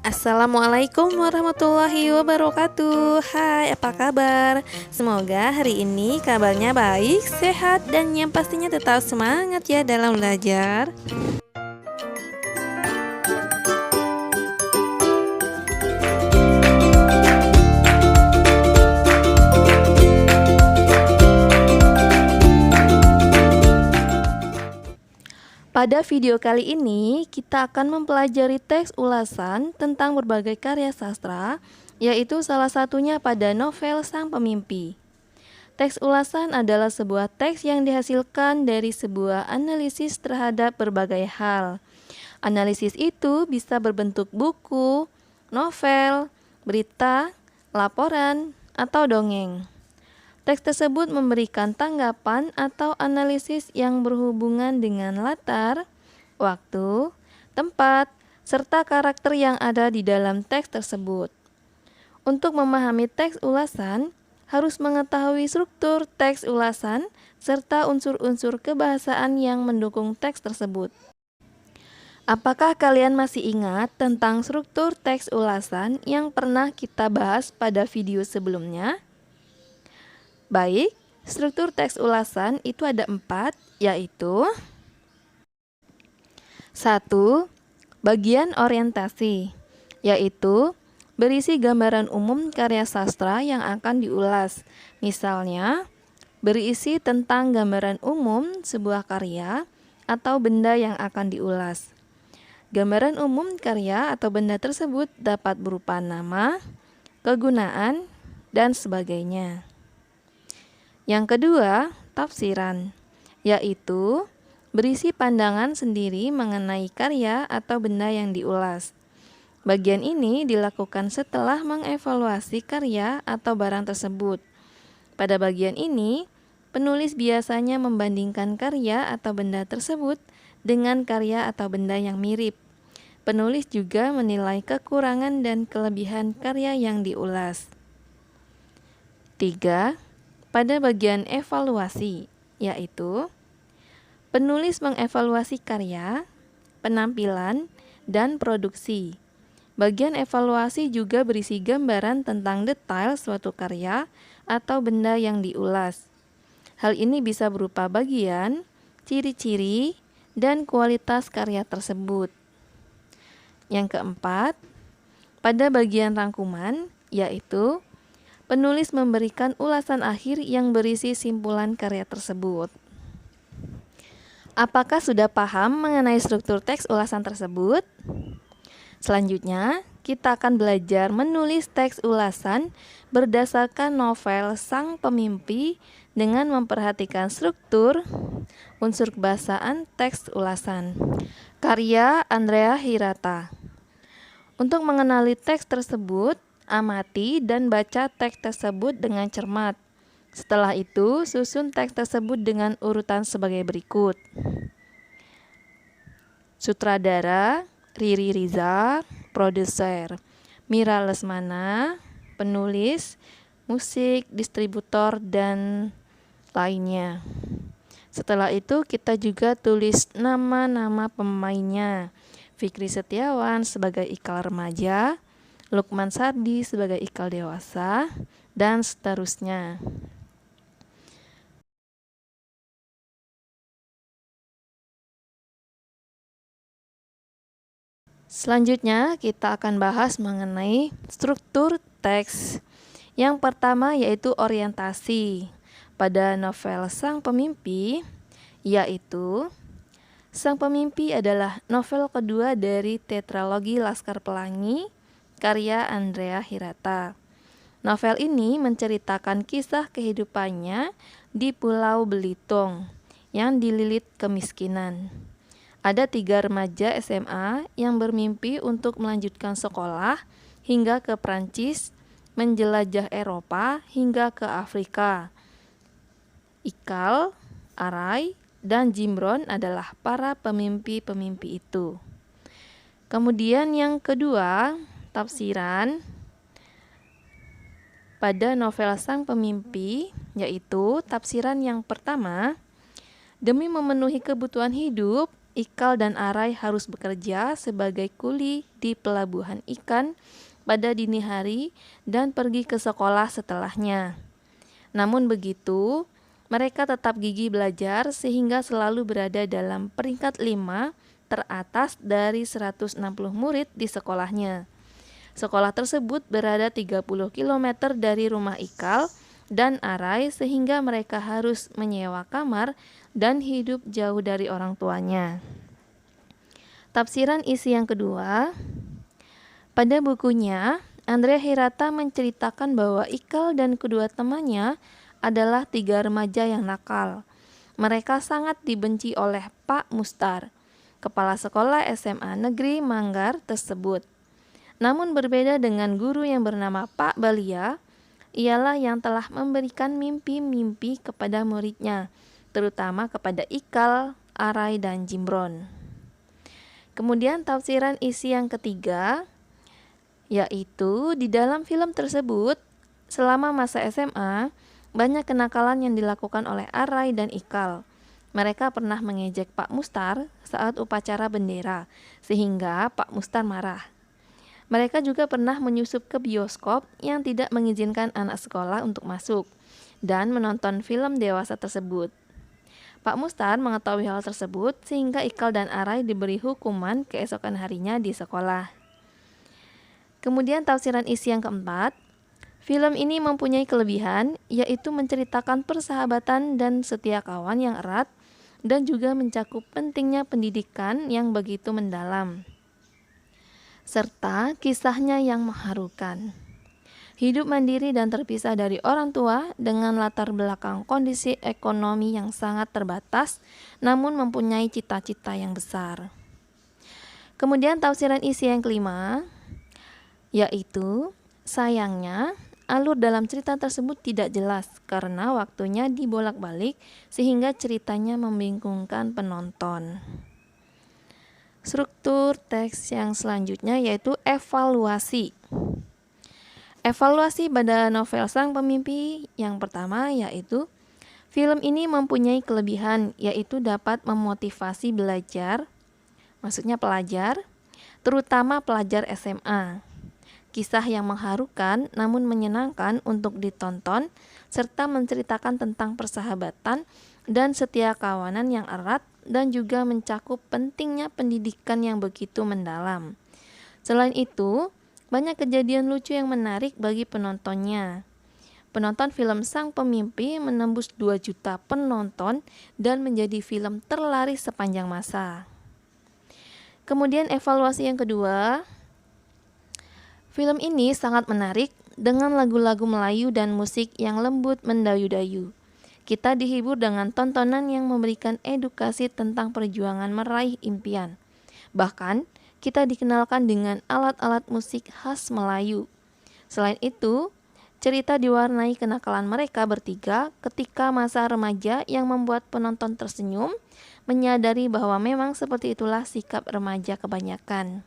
Assalamualaikum warahmatullahi wabarakatuh. Hai, apa kabar? Semoga hari ini kabarnya baik, sehat, dan yang pastinya tetap semangat ya dalam belajar. Pada video kali ini, kita akan mempelajari teks ulasan tentang berbagai karya sastra, yaitu salah satunya pada novel Sang Pemimpi. Teks ulasan adalah sebuah teks yang dihasilkan dari sebuah analisis terhadap berbagai hal. Analisis itu bisa berbentuk buku, novel, berita, laporan, atau dongeng. Teks tersebut memberikan tanggapan atau analisis yang berhubungan dengan latar, waktu, tempat, serta karakter yang ada di dalam teks tersebut. Untuk memahami teks ulasan, harus mengetahui struktur teks ulasan serta unsur-unsur kebahasaan yang mendukung teks tersebut. Apakah kalian masih ingat tentang struktur teks ulasan yang pernah kita bahas pada video sebelumnya? Baik, struktur teks ulasan itu ada 4, yaitu 1. Bagian orientasi, yaitu berisi gambaran umum karya sastra yang akan diulas. Misalnya, berisi tentang gambaran umum sebuah karya atau benda yang akan diulas. Gambaran umum karya atau benda tersebut dapat berupa nama, kegunaan, dan sebagainya. Yang kedua, tafsiran, yaitu berisi pandangan sendiri mengenai karya atau benda yang diulas. Bagian ini dilakukan setelah mengevaluasi karya atau barang tersebut. Pada bagian ini, penulis biasanya membandingkan karya atau benda tersebut dengan karya atau benda yang mirip. Penulis juga menilai kekurangan dan kelebihan karya yang diulas. 3. Pada bagian evaluasi, yaitu penulis mengevaluasi karya, penampilan, dan produksi. Bagian evaluasi juga berisi gambaran tentang detail suatu karya atau benda yang diulas. Hal ini bisa berupa bagian, ciri-ciri, dan kualitas karya tersebut. Yang keempat, pada bagian rangkuman, yaitu penulis memberikan ulasan akhir yang berisi simpulan karya tersebut. Apakah sudah paham mengenai struktur teks ulasan tersebut? Selanjutnya, kita akan belajar menulis teks ulasan berdasarkan novel Sang Pemimpi dengan memperhatikan struktur, unsur kebahasaan teks ulasan. Karya Andrea Hirata. Untuk mengenali teks tersebut, amati dan baca teks tersebut dengan cermat. Setelah itu, susun teks tersebut dengan urutan sebagai berikut. Sutradara Riri Riza, produser Mira Lesmana, penulis, musik, distributor, dan lainnya. Setelah itu kita juga tulis nama-nama pemainnya. Fikri Setiawan sebagai Ikal remaja, Lukman Sardi sebagai Ikal dewasa, dan seterusnya. Selanjutnya kita akan bahas mengenai struktur teks. Yang pertama yaitu orientasi. Pada novel Sang Pemimpi, yaitu Sang Pemimpi adalah novel kedua dari tetralogi Laskar Pelangi karya Andrea Hirata. Novel ini menceritakan kisah kehidupannya di Pulau Belitung yang dililit kemiskinan. Ada 3 remaja SMA yang bermimpi untuk melanjutkan sekolah hingga ke Prancis, menjelajah Eropa hingga ke Afrika. Ikal, Arai, dan Jimron adalah para pemimpi-pemimpi itu. Kemudian yang kedua, tafsiran. Pada novel Sang Pemimpi, yaitu tafsiran yang pertama, demi memenuhi kebutuhan hidup, Ikal dan Arai harus bekerja sebagai kuli di pelabuhan ikan pada dini hari dan pergi ke sekolah setelahnya. Namun begitu, mereka tetap gigih belajar sehingga selalu berada dalam peringkat 5 teratas dari 160 murid di sekolahnya. Sekolah tersebut berada 30 km dari rumah Ikal dan Arai sehingga mereka harus menyewa kamar dan hidup jauh dari orang tuanya. Tafsiran isi yang kedua, pada bukunya, Andrea Hirata menceritakan bahwa Ikal dan kedua temannya adalah 3 remaja yang nakal. Mereka sangat dibenci oleh Pak Mustar, kepala sekolah SMA Negeri Manggar tersebut. Namun berbeda dengan guru yang bernama Pak Balia, ialah yang telah memberikan mimpi-mimpi kepada muridnya, terutama kepada Ikal, Arai, dan Jimbron. Kemudian tafsiran isi yang ketiga, yaitu di dalam film tersebut, selama masa SMA, banyak kenakalan yang dilakukan oleh Arai dan Ikal. Mereka pernah mengejek Pak Mustar saat upacara bendera, sehingga Pak Mustar marah. Mereka juga pernah menyusup ke bioskop yang tidak mengizinkan anak sekolah untuk masuk dan menonton film dewasa tersebut. Pak Mustar mengetahui hal tersebut sehingga Ikal dan Arai diberi hukuman keesokan harinya di sekolah. Kemudian tafsiran isi yang keempat, film ini mempunyai kelebihan yaitu menceritakan persahabatan dan setia kawan yang erat dan juga mencakup pentingnya pendidikan yang begitu mendalam, serta kisahnya yang mengharukan. Hidup mandiri dan terpisah dari orang tua dengan latar belakang kondisi ekonomi yang sangat terbatas, namun mempunyai cita-cita yang besar. Kemudian tafsiran isi yang kelima, yaitu sayangnya alur dalam cerita tersebut tidak jelas karena waktunya dibolak-balik sehingga ceritanya membingungkan penonton. Struktur teks yang selanjutnya yaitu evaluasi. Evaluasi pada novel Sang Pemimpi yang pertama yaitu film ini mempunyai kelebihan yaitu dapat memotivasi belajar, maksudnya pelajar, terutama pelajar SMA. Kisah yang mengharukan namun menyenangkan untuk ditonton serta menceritakan tentang persahabatan dan setia kawanan yang erat dan juga mencakup pentingnya pendidikan yang begitu mendalam. Selain itu, banyak kejadian lucu yang menarik bagi penontonnya. Penonton film Sang Pemimpi menembus 2 juta penonton dan menjadi film terlaris sepanjang masa. Kemudian evaluasi yang kedua, film ini sangat menarik dengan lagu-lagu Melayu dan musik yang lembut mendayu-dayu. Kita dihibur dengan tontonan yang memberikan edukasi tentang perjuangan meraih impian. Bahkan, kita dikenalkan dengan alat-alat musik khas Melayu. Selain itu, cerita diwarnai kenakalan mereka bertiga ketika masa remaja yang membuat penonton tersenyum, menyadari bahwa memang seperti itulah sikap remaja kebanyakan.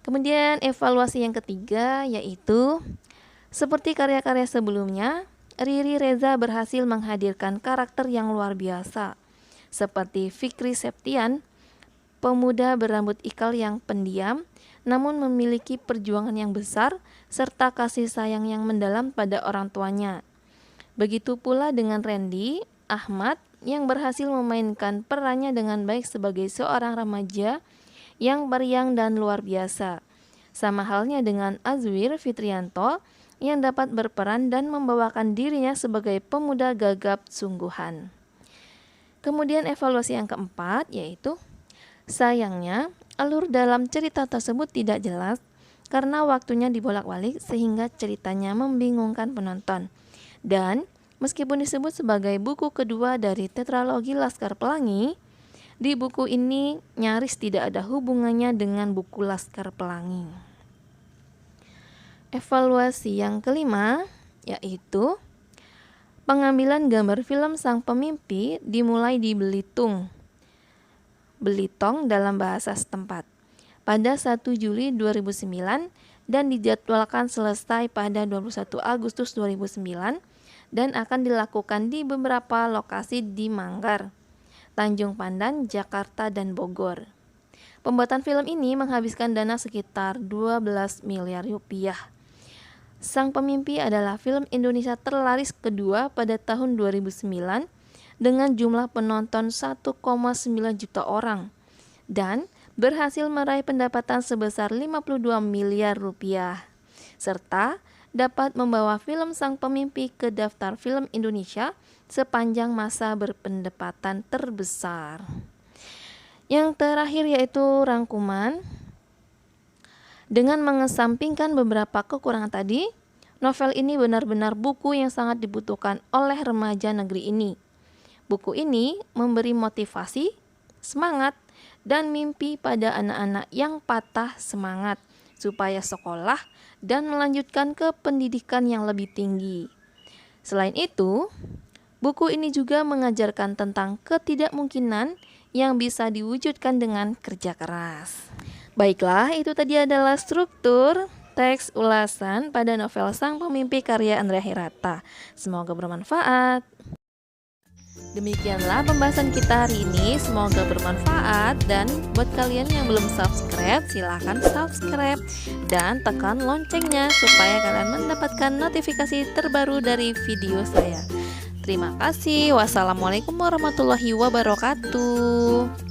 Kemudian evaluasi yang ketiga yaitu, seperti karya-karya sebelumnya, Riri Reza berhasil menghadirkan karakter yang luar biasa, seperti Fikri Septian, pemuda berambut ikal yang pendiam, namun memiliki perjuangan yang besar, serta kasih sayang yang mendalam pada orang tuanya. Begitu pula dengan Randy Ahmad, yang berhasil memainkan perannya dengan baik sebagai seorang remaja yang periang dan luar biasa. Sama halnya dengan Azwir Fitrianto, yang dapat berperan dan membawakan dirinya sebagai pemuda gagap sungguhan. Kemudian evaluasi yang keempat yaitu, sayangnya alur dalam cerita tersebut tidak jelas karena waktunya dibolak-balik sehingga ceritanya membingungkan penonton. Dan meskipun disebut sebagai buku kedua dari tetralogi Laskar Pelangi, di buku ini nyaris tidak ada hubungannya dengan buku Laskar Pelangi. Evaluasi yang kelima yaitu, pengambilan gambar film Sang Pemimpi dimulai di Belitung, Belitong dalam bahasa setempat, pada 1 Juli 2009 dan dijadwalkan selesai pada 21 Agustus 2009 dan akan dilakukan di beberapa lokasi di Manggar. Tanjung Pandan, Jakarta, dan Bogor. Pembuatan film ini menghabiskan dana sekitar 12 miliar rupiah. Sang Pemimpi adalah film Indonesia terlaris kedua pada tahun 2009 dengan jumlah penonton 1,9 juta orang dan berhasil meraih pendapatan sebesar 52 miliar rupiah, serta dapat membawa film Sang Pemimpi ke daftar film Indonesia sepanjang masa berpendapatan terbesar. Yang terakhir yaitu rangkuman. Dengan mengesampingkan beberapa kekurangan tadi, novel ini benar-benar buku yang sangat dibutuhkan oleh remaja negeri ini. Buku ini memberi motivasi, semangat, dan mimpi pada anak-anak yang patah semangat supaya sekolah dan melanjutkan ke pendidikan yang lebih tinggi. Selain itu, buku ini juga mengajarkan tentang ketidakmungkinan yang bisa diwujudkan dengan kerja keras. Baiklah, itu tadi adalah struktur teks ulasan pada novel Sang Pemimpi karya Andrea Hirata. Semoga bermanfaat. Demikianlah pembahasan kita hari ini, semoga bermanfaat, dan buat kalian yang belum subscribe, silahkan subscribe dan tekan loncengnya supaya kalian mendapatkan notifikasi terbaru dari video saya. Terima kasih. Wassalamualaikum warahmatullahi wabarakatuh.